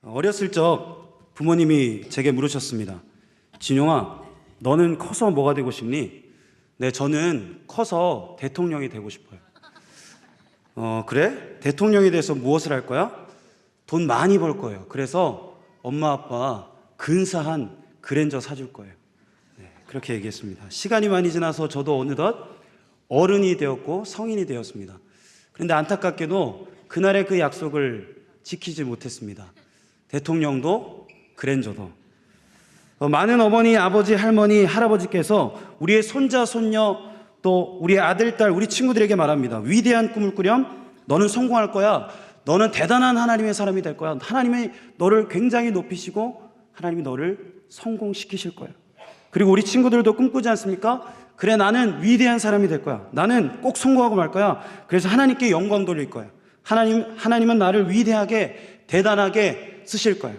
어렸을 적 부모님이 제게 물으셨습니다. 진용아, 너는 커서 뭐가 되고 싶니? 네, 저는 커서 대통령이 되고 싶어요. 그래? 대통령이 돼서 무엇을 할 거야? 돈 많이 벌 거예요. 그래서 엄마 아빠 근사한 그랜저 사줄 거예요. 네, 그렇게 얘기했습니다. 시간이 많이 지나서 저도 어느덧 어른이 되었고 성인이 되었습니다. 그런데 안타깝게도 그날의 그 약속을 지키지 못했습니다. 대통령도 그랜저도. 많은 어머니, 아버지, 할머니, 할아버지께서 우리의 손자, 손녀, 또 우리의 아들, 딸, 우리 친구들에게 말합니다. 위대한 꿈을 꾸렴. 너는 성공할 거야. 너는 대단한 하나님의 사람이 될 거야. 하나님이 너를 굉장히 높이시고 하나님이 너를 성공시키실 거야. 그리고 우리 친구들도 꿈꾸지 않습니까? 그래, 나는 위대한 사람이 될 거야. 나는 꼭 성공하고 말 거야. 그래서 하나님께 영광 돌릴 거야. 하나님은 나를 위대하게, 대단하게 쓰실 거예요.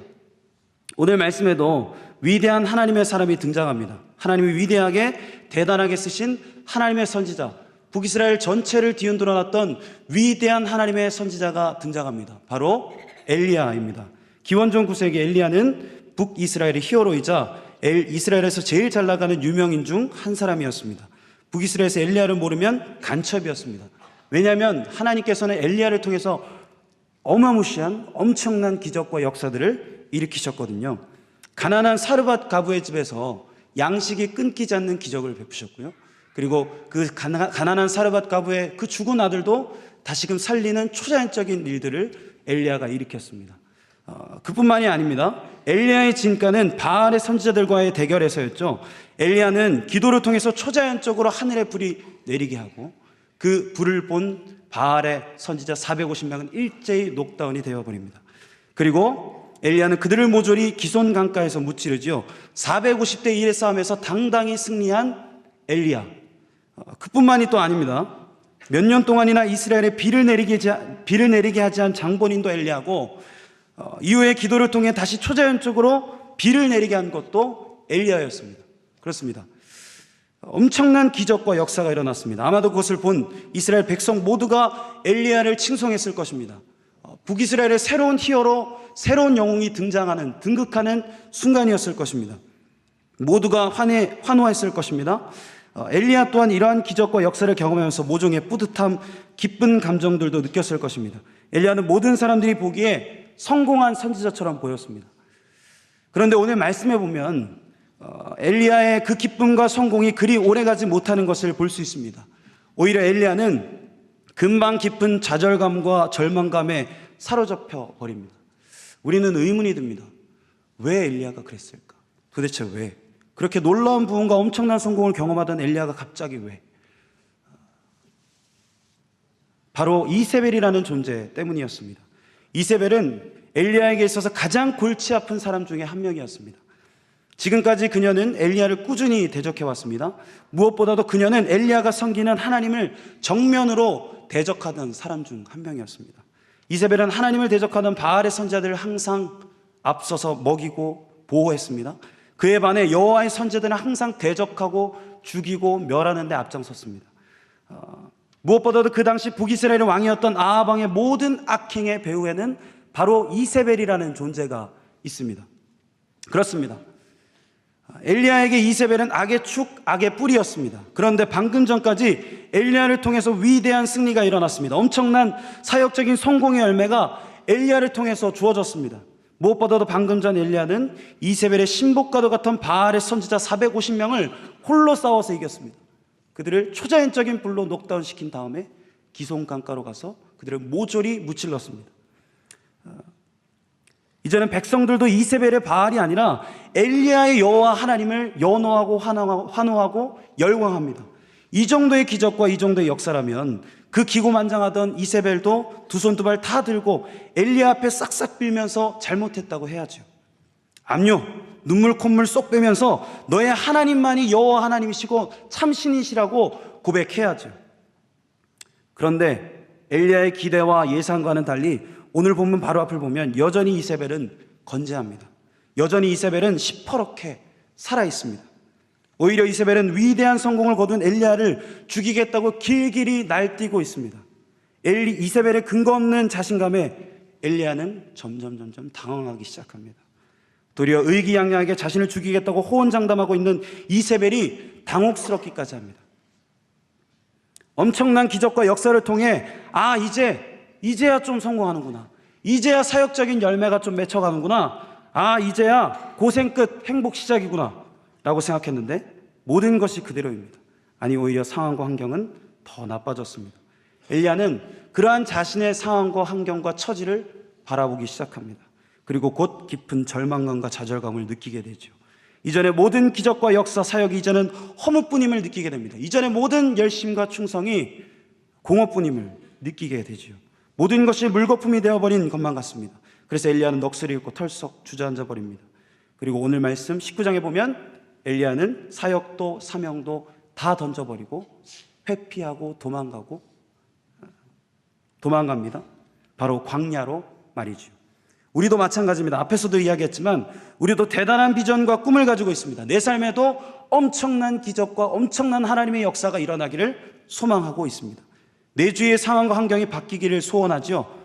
오늘 말씀에도 위대한 하나님의 사람이 등장합니다. 하나님이 위대하게, 대단하게 쓰신 하나님의 선지자, 북이스라엘 전체를 뒤흔들어 놨던 위대한 하나님의 선지자가 등장합니다. 바로 엘리야입니다. 기원전 9세기 엘리야는 북이스라엘의 히어로이자 이스라엘에서 제일 잘 나가는 유명인 중 한 사람이었습니다. 북이스라엘에서 엘리야를 모르면 간첩이었습니다. 왜냐하면 하나님께서는 엘리야를 통해서 어마무시한 엄청난 기적과 역사들을 일으키셨거든요. 가난한 사르밧 가부의 집에서 양식이 끊기지 않는 기적을 베푸셨고요. 그리고 그 가난한 사르밧 가부의 그 죽은 아들도 다시금 살리는 초자연적인 일들을 엘리야가 일으켰습니다. 그뿐만이 아닙니다. 엘리야의 진가는 바알의 선지자들과의 대결에서였죠. 엘리야는 기도를 통해서 초자연적으로 하늘의 불이 내리게 하고 그 불을 본 바알의 선지자 450명은 일제히 녹다운이 되어버립니다. 그리고 엘리야는 그들을 모조리 기손 강가에서 무찌르지요. 450대 1의 싸움에서 당당히 승리한 엘리야. 그뿐만이 또 아닙니다. 몇 년 동안이나 이스라엘에 비를 내리게 하지 않은 장본인도 엘리야고, 이후에 기도를 통해 다시 초자연적으로 비를 내리게 한 것도 엘리야였습니다. 그렇습니다. 엄청난 기적과 역사가 일어났습니다. 아마도 그것을 본 이스라엘 백성 모두가 엘리야를 칭송했을 것입니다. 북이스라엘의 새로운 히어로, 새로운 영웅이 등장하는, 등극하는 순간이었을 것입니다. 모두가 환호했을 것입니다. 엘리야 또한 이러한 기적과 역사를 경험하면서 모종의 뿌듯함, 기쁜 감정들도 느꼈을 것입니다. 엘리야는 모든 사람들이 보기에 성공한 선지자처럼 보였습니다. 그런데 오늘 말씀해 보면 엘리야의 그 기쁨과 성공이 그리 오래가지 못하는 것을 볼 수 있습니다. 오히려 엘리야는 금방 깊은 좌절감과 절망감에 사로잡혀 버립니다. 우리는 의문이 듭니다. 왜 엘리야가 그랬을까? 도대체 왜? 그렇게 놀라운 부흥과 엄청난 성공을 경험하던 엘리야가 갑자기 왜? 바로 이세벨이라는 존재 때문이었습니다. 이세벨은 엘리야에게 있어서 가장 골치 아픈 사람 중에 한 명이었습니다. 지금까지 그녀는 엘리야를 꾸준히 대적해 왔습니다. 무엇보다도 그녀는 엘리야가 섬기는 하나님을 정면으로 대적하던 사람 중 한 명이었습니다. 이세벨은 하나님을 대적하던 바알의 선지자들을 항상 앞서서 먹이고 보호했습니다. 그에 반해 여호와의 선지자들은 항상 대적하고 죽이고 멸하는 데 앞장섰습니다. 무엇보다도 그 당시 북이스라엘의 왕이었던 아합 왕의 모든 악행의 배후에는 바로 이세벨이라는 존재가 있습니다. 그렇습니다. 엘리야에게 이세벨은 악의 축, 악의 뿌리였습니다. 그런데 방금 전까지 엘리야를 통해서 위대한 승리가 일어났습니다. 엄청난 사역적인 성공의 열매가 엘리야를 통해서 주어졌습니다. 무엇보다도 방금 전 엘리야는 이세벨의 신복과도 같은 바알의 선지자 450명을 홀로 싸워서 이겼습니다. 그들을 초자연적인 불로 녹다운 시킨 다음에 기손 강가로 가서 그들을 모조리 무찔렀습니다. 이제는 백성들도 이세벨의 바알이 아니라 엘리야의 여호와 하나님을 연호하고 환호하고 열광합니다. 이 정도의 기적과 이 정도의 역사라면 그 기고만장하던 이세벨도 두 손 두 발 다 들고 엘리야 앞에 싹싹 빌면서 잘못했다고 해야죠. 압류, 눈물 콧물 쏙 빼면서 너의 하나님만이 여호와 하나님이시고 참신이시라고 고백해야죠. 그런데 엘리야의 기대와 예상과는 달리 오늘 본문 바로 앞을 보면 여전히 이세벨은 건재합니다. 여전히 이세벨은 시퍼렇게 살아있습니다. 오히려 이세벨은 위대한 성공을 거둔 엘리야를 죽이겠다고 길길이 날뛰고 있습니다. 이세벨의 근거 없는 자신감에 엘리야는 점점 당황하기 시작합니다. 도리어 의기양양하게 자신을 죽이겠다고 호언장담하고 있는 이세벨이 당혹스럽기까지 합니다. 엄청난 기적과 역사를 통해 이제야 좀 성공하는구나, 이제야 사역적인 열매가 좀 맺혀가는구나, 이제야 고생 끝 행복 시작이구나 라고 생각했는데 모든 것이 그대로입니다. 아니, 오히려 상황과 환경은 더 나빠졌습니다. 엘리야는 그러한 자신의 상황과 환경과 처지를 바라보기 시작합니다. 그리고 곧 깊은 절망감과 좌절감을 느끼게 되죠. 이전의 모든 기적과 역사, 사역이 이제는 허무뿐임을 느끼게 됩니다. 이전의 모든 열심과 충성이 공허뿐임을 느끼게 되죠. 모든 것이 물거품이 되어버린 것만 같습니다. 그래서 엘리야는 넋을 잃고 털썩 주저앉아 버립니다. 그리고 오늘 말씀 19장에 보면 엘리야는 사역도 사명도 다 던져버리고 회피하고 도망갑니다. 바로 광야로 말이죠. 우리도 마찬가지입니다. 앞에서도 이야기했지만 우리도 대단한 비전과 꿈을 가지고 있습니다. 내 삶에도 엄청난 기적과 엄청난 하나님의 역사가 일어나기를 소망하고 있습니다. 내 주위의 상황과 환경이 바뀌기를 소원하죠.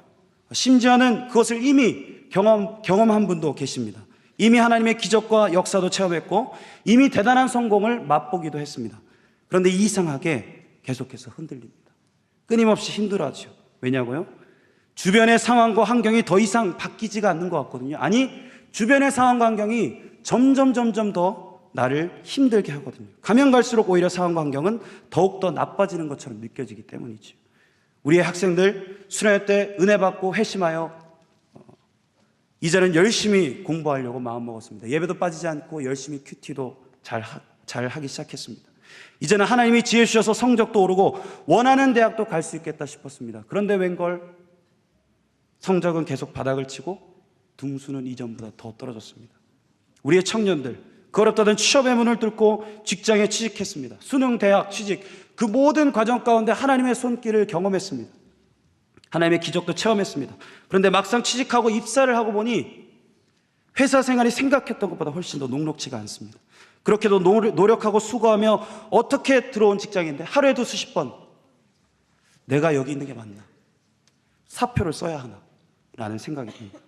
심지어는 그것을 이미 경험한 분도 계십니다. 이미 하나님의 기적과 역사도 체험했고 이미 대단한 성공을 맛보기도 했습니다. 그런데 이상하게 계속해서 흔들립니다. 끊임없이 힘들어하죠. 왜냐고요? 주변의 상황과 환경이 더 이상 바뀌지가 않는 것 같거든요. 아니, 주변의 상황과 환경이 점점 더 나를 힘들게 하거든요. 가면 갈수록 오히려 상황과 환경은 더욱더 나빠지는 것처럼 느껴지기 때문이죠. 우리의 학생들 수련회 때 은혜 받고 회심하여 이제는 열심히 공부하려고 마음먹었습니다. 예배도 빠지지 않고 열심히 큐티도 잘 하기 시작했습니다. 이제는 하나님이 지혜 주셔서 성적도 오르고 원하는 대학도 갈 수 있겠다 싶었습니다. 그런데 웬걸 성적은 계속 바닥을 치고 등수는 이전보다 더 떨어졌습니다. 우리의 청년들 그 어렵다던 취업의 문을 뚫고 직장에 취직했습니다. 수능, 대학, 취직 그 모든 과정 가운데 하나님의 손길을 경험했습니다. 하나님의 기적도 체험했습니다. 그런데 막상 취직하고 입사를 하고 보니 회사 생활이 생각했던 것보다 훨씬 더 녹록지가 않습니다. 그렇게도 노력하고 수고하며 어떻게 들어온 직장인데 하루에도 수십 번 내가 여기 있는 게 맞나? 사표를 써야 하나? 라는 생각이 듭니다.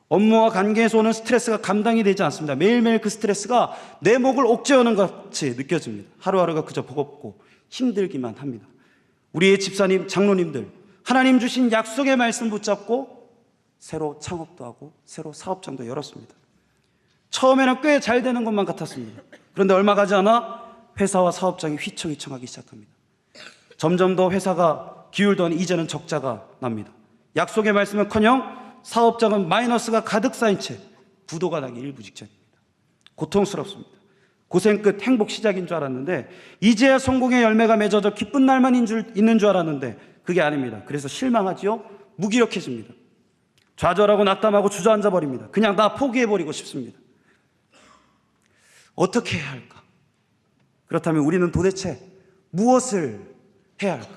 업무와 관계에서 오는 스트레스가 감당이 되지 않습니다. 매일매일 그 스트레스가 내 목을 옥죄어오는 것 같이 느껴집니다. 하루하루가 그저 버겁고 힘들기만 합니다. 우리의 집사님, 장로님들 하나님 주신 약속의 말씀 붙잡고 새로 창업도 하고 새로 사업장도 열었습니다. 처음에는 꽤 잘 되는 것만 같았습니다. 그런데 얼마 가지 않아 회사와 사업장이 휘청휘청하기 시작합니다. 점점 더 회사가 기울더니 이제는 적자가 납니다. 약속의 말씀은커녕 사업장은 마이너스가 가득 쌓인 채 부도가 나기 일부 직전입니다. 고통스럽습니다. 고생 끝 행복 시작인 줄 알았는데 이제야 성공의 열매가 맺어져 기쁜 날만 있는 줄 알았는데 그게 아닙니다. 그래서 실망하지요. 무기력해집니다. 좌절하고 낙담하고 주저앉아 버립니다. 그냥 다 포기해버리고 싶습니다. 어떻게 해야 할까? 그렇다면 우리는 도대체 무엇을 해야 할까?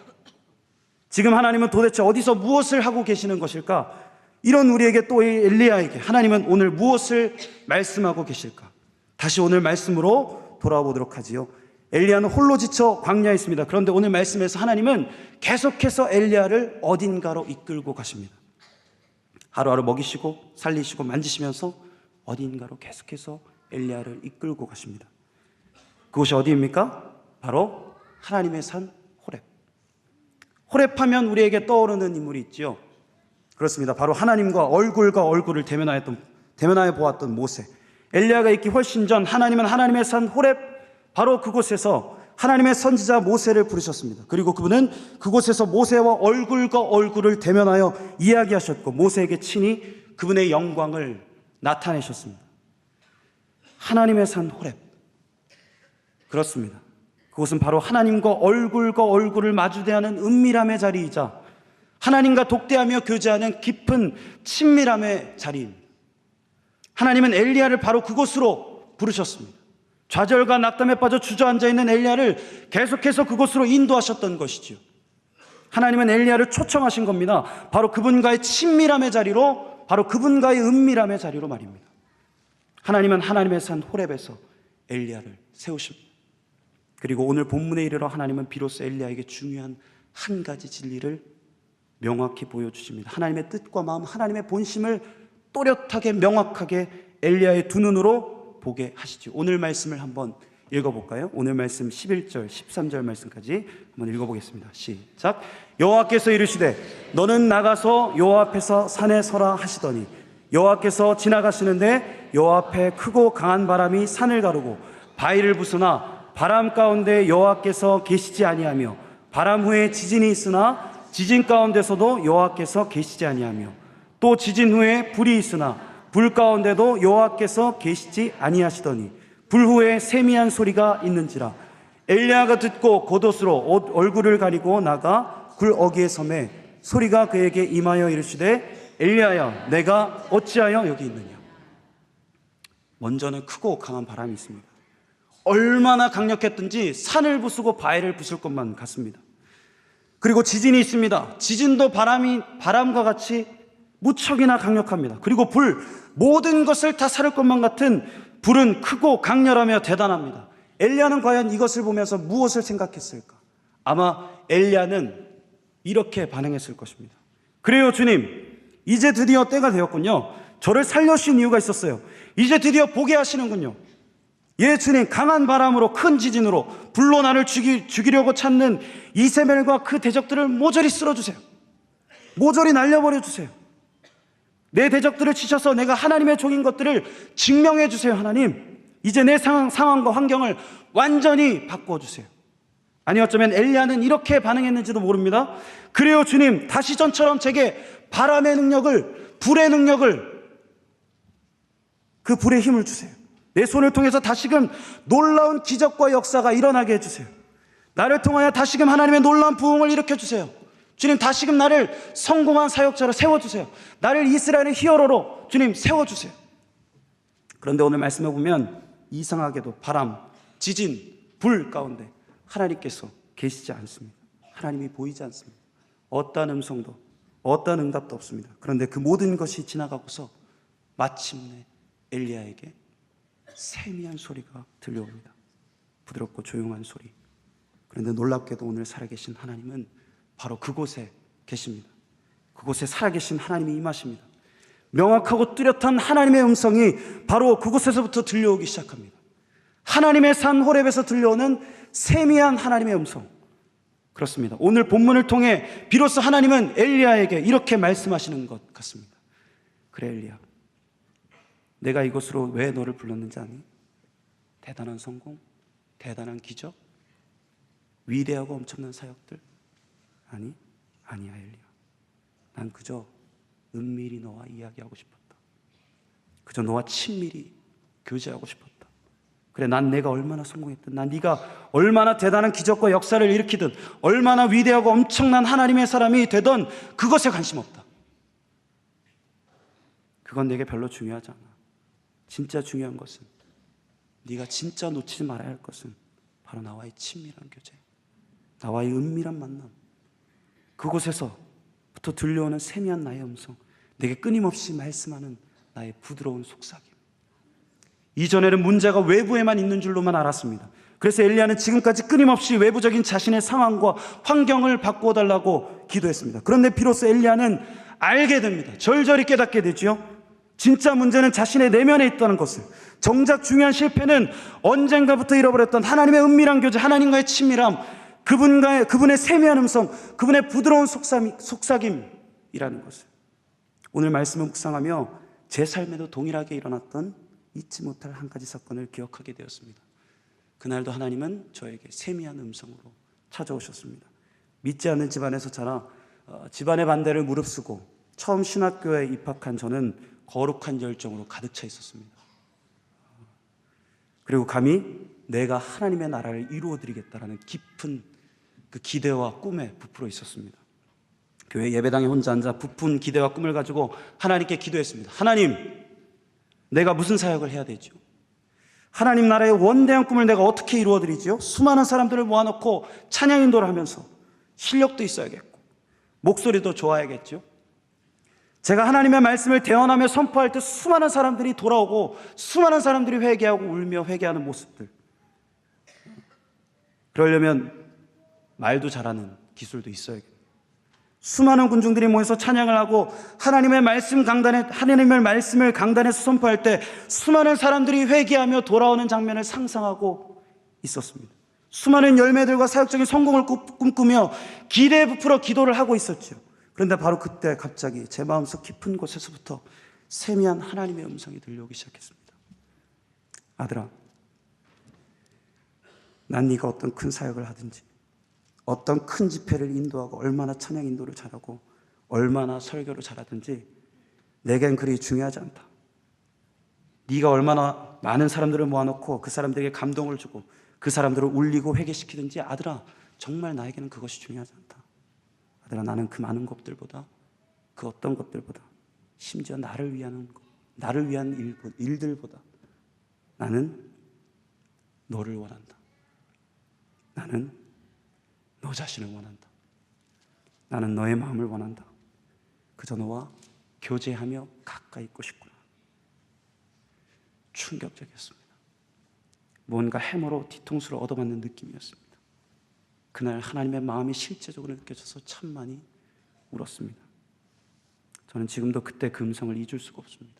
지금 하나님은 도대체 어디서 무엇을 하고 계시는 것일까? 이런 우리에게 또 엘리야에게 하나님은 오늘 무엇을 말씀하고 계실까? 다시 오늘 말씀으로 돌아보도록 하지요. 엘리야는 홀로 지쳐 광야에 있습니다. 그런데 오늘 말씀에서 하나님은 계속해서 엘리야를 어딘가로 이끌고 가십니다. 하루하루 먹이시고 살리시고 만지시면서 어딘가로 계속해서 엘리야를 이끌고 가십니다. 그곳이 어디입니까? 바로 하나님의 산 호렙. 호렙하면 우리에게 떠오르는 인물이 있지요. 그렇습니다. 바로 하나님과 얼굴과 얼굴을 대면하여 보았던 모세. 엘리야가 있기 훨씬 전 하나님은 하나님의 산 호렙 바로 그곳에서 하나님의 선지자 모세를 부르셨습니다. 그리고 그분은 그곳에서 모세와 얼굴과 얼굴을 대면하여 이야기하셨고 모세에게 친히 그분의 영광을 나타내셨습니다. 하나님의 산 호렙. 그렇습니다. 그곳은 바로 하나님과 얼굴과 얼굴을 마주대하는 은밀함의 자리이자 하나님과 독대하며 교제하는 깊은 친밀함의 자리입니다. 하나님은 엘리야를 바로 그곳으로 부르셨습니다. 좌절과 낙담에 빠져 주저앉아 있는 엘리야를 계속해서 그곳으로 인도하셨던 것이지요. 하나님은 엘리야를 초청하신 겁니다. 바로 그분과의 친밀함의 자리로, 바로 그분과의 은밀함의 자리로 말입니다. 하나님은 하나님의 산 호렙에서 엘리야를 세우십니다. 그리고 오늘 본문에 이르러 하나님은 비로소 엘리야에게 중요한 한 가지 진리를 명확히 보여주십니다. 하나님의 뜻과 마음, 하나님의 본심을 또렷하게 명확하게 엘리야의 두 눈으로 보게 하시죠. 오늘 말씀을 한번 읽어볼까요? 오늘 말씀 11절 13절 말씀까지 한번 읽어보겠습니다. 시작. 여호와께서 이르시되 너는 나가서 여호와 앞에서 산에 서라 하시더니 여호와께서 지나가시는데 여호와 앞에 크고 강한 바람이 산을 가르고 바위를 부수나 바람 가운데 여호와께서 계시지 아니하며 바람 후에 지진이 있으나 지진 가운데서도 여호와께서 계시지 아니하며 또 지진 후에 불이 있으나 불 가운데도 여호와께서 계시지 아니하시더니 불 후에 세미한 소리가 있는지라. 엘리야가 듣고 겉옷으로 얼굴을 가리고 나가 굴 어귀에 서매 소리가 그에게 임하여 이르시되 엘리야야 내가 어찌하여 여기 있느냐. 먼저는 크고 강한 바람이 있습니다. 얼마나 강력했든지 산을 부수고 바위를 부술 것만 같습니다. 그리고 지진이 있습니다. 지진도 바람과 같이 무척이나 강력합니다. 그리고 불, 모든 것을 다 사를 것만 같은 불은 크고 강렬하며 대단합니다. 엘리야는 과연 이것을 보면서 무엇을 생각했을까? 아마 엘리야는 이렇게 반응했을 것입니다. 그래요 주님, 이제 드디어 때가 되었군요. 저를 살려주신 이유가 있었어요. 이제 드디어 보게 하시는군요. 예 주님, 강한 바람으로 큰 지진으로 불로 나를 죽이려고 찾는 이세벨과 그 대적들을 모조리 쓸어주세요. 모조리 날려버려 주세요. 내 대적들을 치셔서 내가 하나님의 종인 것들을 증명해 주세요. 하나님, 이제 내 상황과 환경을 완전히 바꿔주세요. 아니 어쩌면 엘리야는 이렇게 반응했는지도 모릅니다. 그래요 주님, 다시 전처럼 제게 바람의 능력을, 불의 능력을, 그 불의 힘을 주세요. 내 손을 통해서 다시금 놀라운 기적과 역사가 일어나게 해주세요. 나를 통하여 다시금 하나님의 놀라운 부흥을 일으켜주세요. 주님, 다시금 나를 성공한 사역자로 세워주세요. 나를 이스라엘의 히어로로 주님 세워주세요. 그런데 오늘 말씀해 보면 이상하게도 바람, 지진, 불 가운데 하나님께서 계시지 않습니다. 하나님이 보이지 않습니다. 어떠한 음성도, 어떠한 응답도 없습니다. 그런데 그 모든 것이 지나가고서 마침내 엘리야에게 세미한 소리가 들려옵니다. 부드럽고 조용한 소리. 그런데 놀랍게도 오늘 살아계신 하나님은 바로 그곳에 계십니다. 그곳에 살아계신 하나님이 임하십니다. 명확하고 뚜렷한 하나님의 음성이 바로 그곳에서부터 들려오기 시작합니다. 하나님의 산 호렙에서 들려오는 세미한 하나님의 음성. 그렇습니다. 오늘 본문을 통해 비로소 하나님은 엘리야에게 이렇게 말씀하시는 것 같습니다. 그래 엘리야, 내가 이곳으로 왜 너를 불렀는지 아니? 대단한 성공, 대단한 기적, 위대하고 엄청난 사역들? 아니, 아니야 엘리야. 난 그저 은밀히 너와 이야기하고 싶었다. 그저 너와 친밀히 교제하고 싶었다. 그래, 난 내가 얼마나 성공했든, 난 네가 얼마나 대단한 기적과 역사를 일으키든, 얼마나 위대하고 엄청난 하나님의 사람이 되던 그것에 관심 없다. 그건 내게 별로 중요하지 않아. 진짜 중요한 것은, 네가 진짜 놓치지 말아야 할 것은 바로 나와의 친밀한 교제, 나와의 은밀한 만남, 그곳에서부터 들려오는 세미한 나의 음성, 내게 끊임없이 말씀하는 나의 부드러운 속삭임. 이전에는 문제가 외부에만 있는 줄로만 알았습니다. 그래서 엘리야는 지금까지 끊임없이 외부적인 자신의 상황과 환경을 바꿔달라고 기도했습니다. 그런데 비로소 엘리야는 알게 됩니다. 절절히 깨닫게 되죠. 진짜 문제는 자신의 내면에 있다는 것을, 정작 중요한 실패는 언젠가부터 잃어버렸던 하나님의 은밀한 교제, 하나님과의 친밀함, 그분의 세미한 음성, 그분의 부드러운 속삭임이라는 것을 오늘 말씀을 묵상하며 제 삶에도 동일하게 일어났던 잊지 못할 한 가지 사건을 기억하게 되었습니다. 그날도 하나님은 저에게 세미한 음성으로 찾아오셨습니다. 믿지 않는 집안에서 자라 집안의 반대를 무릅쓰고 처음 신학교에 입학한 저는 거룩한 열정으로 가득 차 있었습니다. 그리고 감히 내가 하나님의 나라를 이루어드리겠다라는 깊은 그 기대와 꿈에 부풀어 있었습니다. 교회 예배당에 혼자 앉아 부푼 기대와 꿈을 가지고 하나님께 기도했습니다. 하나님, 내가 무슨 사역을 해야 되죠? 하나님 나라의 원대한 꿈을 내가 어떻게 이루어드리죠? 수많은 사람들을 모아놓고 찬양 인도를 하면서 실력도 있어야겠고 목소리도 좋아야겠죠? 제가 하나님의 말씀을 대언하며 선포할 때 수많은 사람들이 돌아오고 수많은 사람들이 회개하고 울며 회개하는 모습들, 그러려면 말도 잘하는 기술도 있어야겠고 수많은 군중들이 모여서 찬양을 하고 하나님의 말씀을 강단에서 선포할 때 수많은 사람들이 회개하며 돌아오는 장면을 상상하고 있었습니다. 수많은 열매들과 사역적인 성공을 꿈꾸며 기대에 부풀어 기도를 하고 있었죠. 그런데 바로 그때 갑자기 제 마음속 깊은 곳에서부터 세미한 하나님의 음성이 들려오기 시작했습니다. 아들아, 난 네가 어떤 큰 사역을 하든지 어떤 큰 집회를 인도하고 얼마나 찬양 인도를 잘하고 얼마나 설교를 잘하든지 내겐 그리 중요하지 않다. 네가 얼마나 많은 사람들을 모아놓고 그 사람들에게 감동을 주고 그 사람들을 울리고 회개시키든지 아들아, 정말 나에게는 그것이 중요하지 않다. 아들아, 나는 그 많은 것들보다, 그 어떤 것들보다, 심지어 나를 위한 일들보다 나는 너를 원한다. 나는 너 자신을 원한다. 나는 너의 마음을 원한다. 그저 너와 교제하며 가까이 있고 싶구나. 충격적이었습니다. 뭔가 해머로 뒤통수를 얻어맞는 느낌이었습니다. 그날 하나님의 마음이 실제적으로 느껴져서 참 많이 울었습니다. 저는 지금도 그때 그 음성을 잊을 수가 없습니다.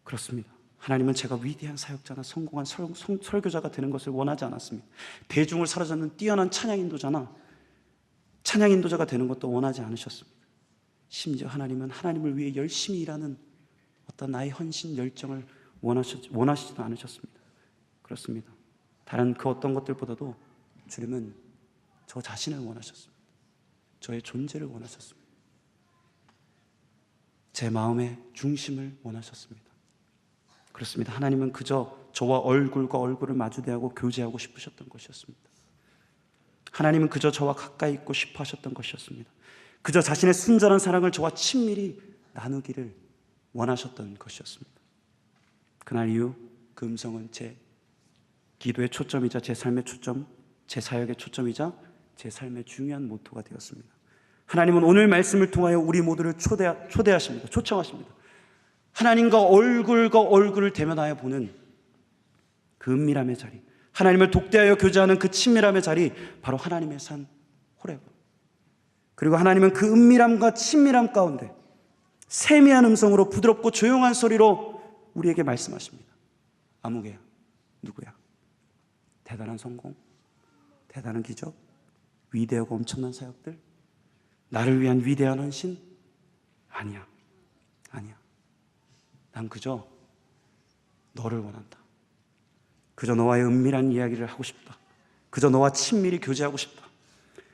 그렇습니다. 하나님은 제가 위대한 사역자나 성공한 설교자가 되는 것을 원하지 않았습니다. 대중을 사로잡는 뛰어난 찬양 인도자가 되는 것도 원하지 않으셨습니다. 심지어 하나님은 하나님을 위해 열심히 일하는 어떤 나의 헌신 열정을 원하시지도 않으셨습니다. 그렇습니다. 다른 그 어떤 것들보다도 주님은 저 자신을 원하셨습니다. 저의 존재를 원하셨습니다. 제 마음의 중심을 원하셨습니다. 그렇습니다. 하나님은 그저 저와 얼굴과 얼굴을 마주대하고 교제하고 싶으셨던 것이었습니다. 하나님은 그저 저와 가까이 있고 싶어 하셨던 것이었습니다. 그저 자신의 순전한 사랑을 저와 친밀히 나누기를 원하셨던 것이었습니다. 그날 이후 그 음성은 제 기도의 초점이자 제 삶의 초점, 제 사역의 초점이자 제 삶의 중요한 모토가 되었습니다. 하나님은 오늘 말씀을 통하여 우리 모두를 초대하십니다. 초청하십니다. 하나님과 얼굴을 대면하여 보는 그 은밀함의 자리, 하나님을 독대하여 교제하는 그 친밀함의 자리, 바로 하나님의 산 호렙. 그리고 하나님은 그 은밀함과 친밀함 가운데 세미한 음성으로 부드럽고 조용한 소리로 우리에게 말씀하십니다. 아무개야, 누구야? 대단한 성공, 대단한 기적, 위대하고 엄청난 사역들, 나를 위한 위대한 헌신? 아니야. 난 그저 너를 원한다. 그저 너와의 은밀한 이야기를 하고 싶다. 그저 너와 친밀히 교제하고 싶다.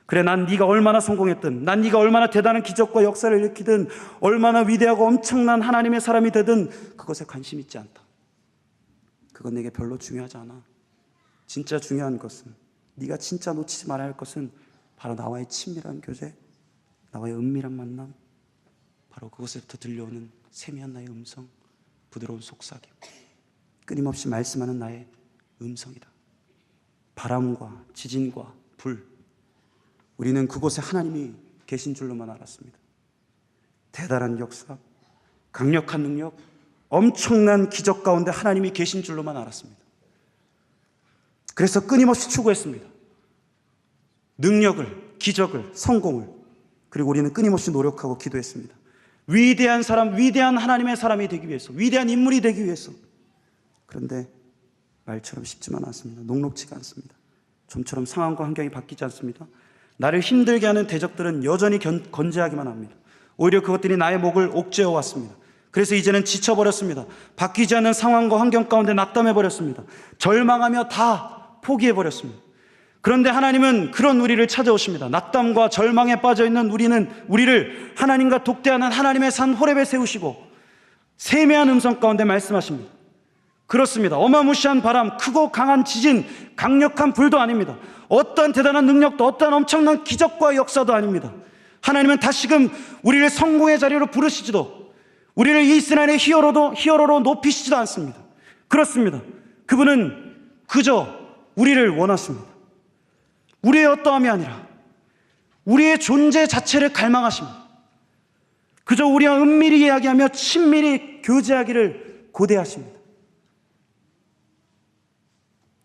그래, 난 네가 얼마나 성공했든, 난 네가 얼마나 대단한 기적과 역사를 일으키든, 얼마나 위대하고 엄청난 하나님의 사람이 되든 그것에 관심 있지 않다. 그건 내게 별로 중요하지 않아. 진짜 중요한 것은, 네가 진짜 놓치지 말아야 할 것은 바로 나와의 친밀한 교제, 나와의 은밀한 만남, 바로 그것에부터 들려오는 세미한 나의 음성, 부드러운 속삭임, 끊임없이 말씀하는 나의 음성이다. 바람과 지진과 불, 우리는 그곳에 하나님이 계신 줄로만 알았습니다. 대단한 역사, 강력한 능력, 엄청난 기적 가운데 하나님이 계신 줄로만 알았습니다. 그래서 끊임없이 추구했습니다. 능력을, 기적을, 성공을. 그리고 우리는 끊임없이 노력하고 기도했습니다. 위대한 사람, 위대한 하나님의 사람이 되기 위해서, 위대한 인물이 되기 위해서. 그런데 말처럼 쉽지만 않습니다. 녹록지가 않습니다. 좀처럼 상황과 환경이 바뀌지 않습니다. 나를 힘들게 하는 대적들은 여전히 건재하기만 합니다. 오히려 그것들이 나의 목을 옥죄어 왔습니다. 그래서 이제는 지쳐버렸습니다. 바뀌지 않는 상황과 환경 가운데 낙담해버렸습니다. 절망하며 다 포기해버렸습니다. 그런데 하나님은 그런 우리를 찾아오십니다. 낙담과 절망에 빠져있는 우리를 하나님과 독대하는 하나님의 산 호렙에 세우시고 세미한 음성 가운데 말씀하십니다. 그렇습니다. 어마무시한 바람, 크고 강한 지진, 강력한 불도 아닙니다. 어떠한 대단한 능력도, 어떠한 엄청난 기적과 역사도 아닙니다. 하나님은 다시금 우리를 성공의 자리로 부르시지도, 우리를 이스라엘의 히어로로 높이시지도 않습니다. 그렇습니다. 그분은 그저 우리를 원하십니다. 우리의 어떠함이 아니라 우리의 존재 자체를 갈망하십니다. 그저 우리와 은밀히 이야기하며 친밀히 교제하기를 고대하십니다.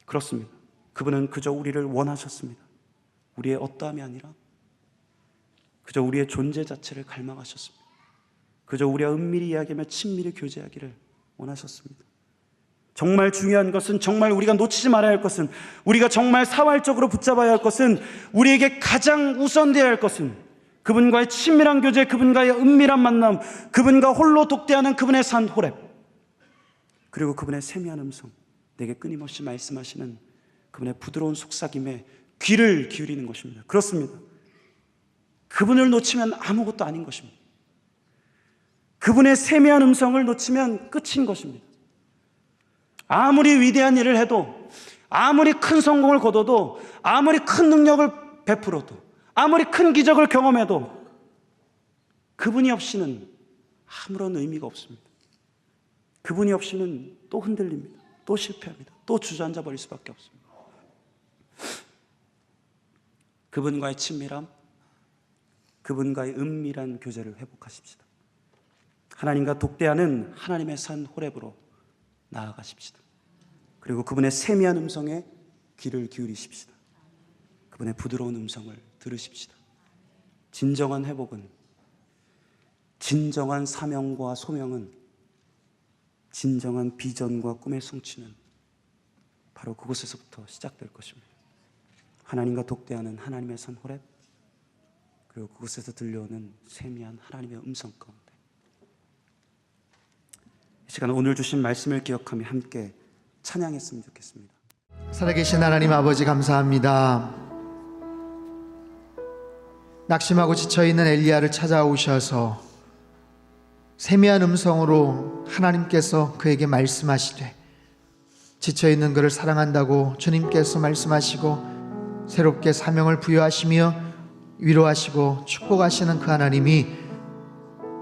그렇습니다. 그분은 그저 우리를 원하셨습니다. 우리의 어떠함이 아니라 그저 우리의 존재 자체를 갈망하셨습니다. 그저 우리와 은밀히 이야기하며 친밀히 교제하기를 원하셨습니다. 정말 중요한 것은, 정말 우리가 놓치지 말아야 할 것은, 우리가 정말 사활적으로 붙잡아야 할 것은, 우리에게 가장 우선되어야 할 것은 그분과의 친밀한 교제, 그분과의 은밀한 만남, 그분과 홀로 독대하는 그분의 산 호렙, 그리고 그분의 세미한 음성, 내게 끊임없이 말씀하시는 그분의 부드러운 속삭임에 귀를 기울이는 것입니다. 그렇습니다. 그분을 놓치면 아무것도 아닌 것입니다. 그분의 세미한 음성을 놓치면 끝인 것입니다. 아무리 위대한 일을 해도, 아무리 큰 성공을 거둬도, 아무리 큰 능력을 베풀어도, 아무리 큰 기적을 경험해도 그분이 없이는 아무런 의미가 없습니다. 그분이 없이는 또 흔들립니다. 또 실패합니다. 또 주저앉아 버릴 수밖에 없습니다. 그분과의 친밀함, 그분과의 은밀한 교제를 회복하십시다. 하나님과 독대하는 하나님의 산 호렙으로 나아가십시다. 그리고 그분의 세미한 음성에 귀를 기울이십시다. 그분의 부드러운 음성을 들으십시다. 진정한 회복은, 진정한 사명과 소명은, 진정한 비전과 꿈의 성취는 바로 그곳에서부터 시작될 것입니다. 하나님과 독대하는 하나님의 산 호렙, 그리고 그곳에서 들려오는 세미한 하나님의 음성 가운데 이 시간 오늘 주신 말씀을 기억하며 함께 찬양했으면 좋겠습니다. 살아계신 하나님 아버지, 감사합니다. 낙심하고 지쳐있는 엘리야를 찾아오셔서 세미한 음성으로 하나님께서 그에게 말씀하시되, 지쳐있는 그를 사랑한다고 주님께서 말씀하시고 새롭게 사명을 부여하시며 위로하시고 축복하시는 그 하나님이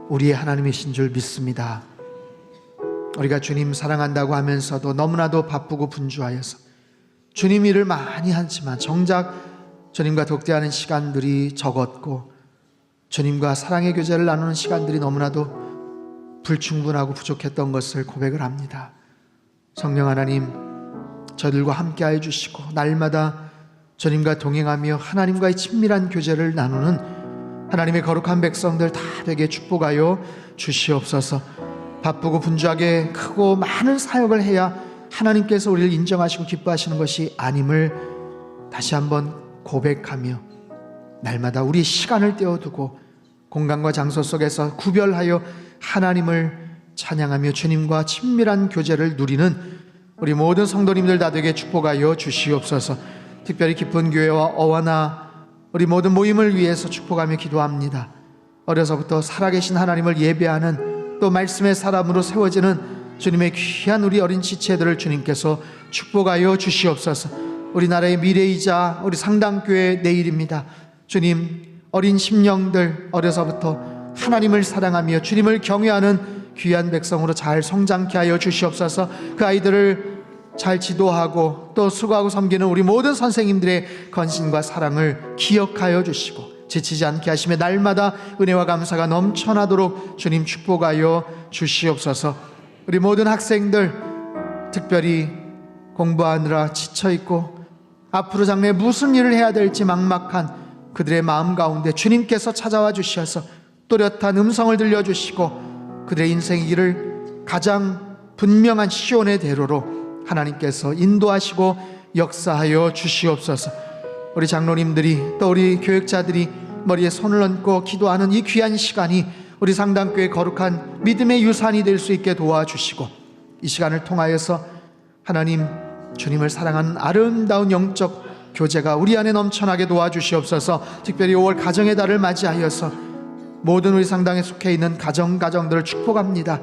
우리의 하나님이신 줄 믿습니다. 우리가 주님 사랑한다고 하면서도 너무나도 바쁘고 분주하여서 주님 일을 많이 하지만 정작 주님과 독대하는 시간들이 적었고, 주님과 사랑의 교제를 나누는 시간들이 너무나도 불충분하고 부족했던 것을 고백을 합니다. 성령 하나님, 저들과 함께하여 주시고 날마다 주님과 동행하며 하나님과의 친밀한 교제를 나누는 하나님의 거룩한 백성들 다 되게 축복하여 주시옵소서. 바쁘고 분주하게 크고 많은 사역을 해야 하나님께서 우리를 인정하시고 기뻐하시는 것이 아님을 다시 한번 고백하며 날마다 우리 시간을 떼어두고 공간과 장소 속에서 구별하여 하나님을 찬양하며 주님과 친밀한 교제를 누리는 우리 모든 성도님들 다 되게 축복하여 주시옵소서. 특별히 깊은 교회와 어와나 우리 모든 모임을 위해서 축복하며 기도합니다. 어려서부터 살아계신 하나님을 예배하는, 또 말씀의 사람으로 세워지는 주님의 귀한 우리 어린 지체들을 주님께서 축복하여 주시옵소서. 우리나라의 미래이자 우리 상당교회의 내일입니다. 주님, 어린 심령들 어려서부터 하나님을 사랑하며 주님을 경외하는 귀한 백성으로 잘 성장케 하여 주시옵소서. 그 아이들을 잘 지도하고 또 수고하고 섬기는 우리 모든 선생님들의 헌신과 사랑을 기억하여 주시고 지치지 않게 하시며 날마다 은혜와 감사가 넘쳐나도록 주님 축복하여 주시옵소서. 우리 모든 학생들, 특별히 공부하느라 지쳐있고 앞으로 장래에 무슨 일을 해야 될지 막막한 그들의 마음 가운데 주님께서 찾아와 주셔서 또렷한 음성을 들려주시고 그들의 인생의 길을 가장 분명한 시온의 대로로 하나님께서 인도하시고 역사하여 주시옵소서. 우리 장로님들이 또 우리 교육자들이 머리에 손을 얹고 기도하는 이 귀한 시간이 우리 상당교회 거룩한 믿음의 유산이 될 수 있게 도와주시고, 이 시간을 통하여서 하나님 주님을 사랑하는 아름다운 영적 교제가 우리 안에 넘쳐나게 도와주시옵소서. 특별히 5월 가정의 달을 맞이하여서 모든 우리 상당에 속해 있는 가정들을 축복합니다.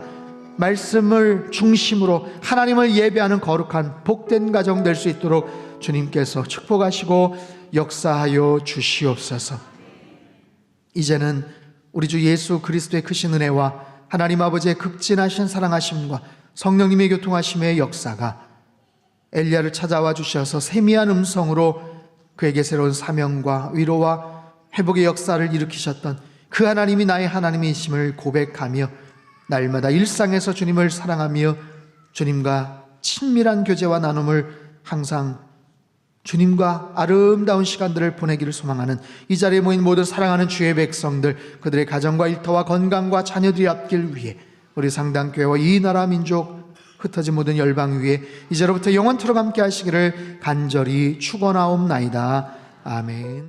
말씀을 중심으로 하나님을 예배하는 거룩한 복된 가정 될 수 있도록 주님께서 축복하시고 역사하여 주시옵소서. 이제는 우리 주 예수 그리스도의 크신 은혜와 하나님 아버지의 극진하신 사랑하심과 성령님의 교통하심의 역사가 엘리야를 찾아와 주셔서 세미한 음성으로 그에게 새로운 사명과 위로와 회복의 역사를 일으키셨던 그 하나님이 나의 하나님이심을 고백하며 날마다 일상에서 주님을 사랑하며 주님과 친밀한 교제와 나눔을 항상 주님과 아름다운 시간들을 보내기를 소망하는 이 자리에 모인 모든 사랑하는 주의 백성들, 그들의 가정과 일터와 건강과 자녀들이 앞길 위해 우리 상당교회와 이 나라 민족 흩어진 모든 열방 위에 이제로부터 영원토록 함께 하시기를 간절히 축원하옵나이다. 아멘.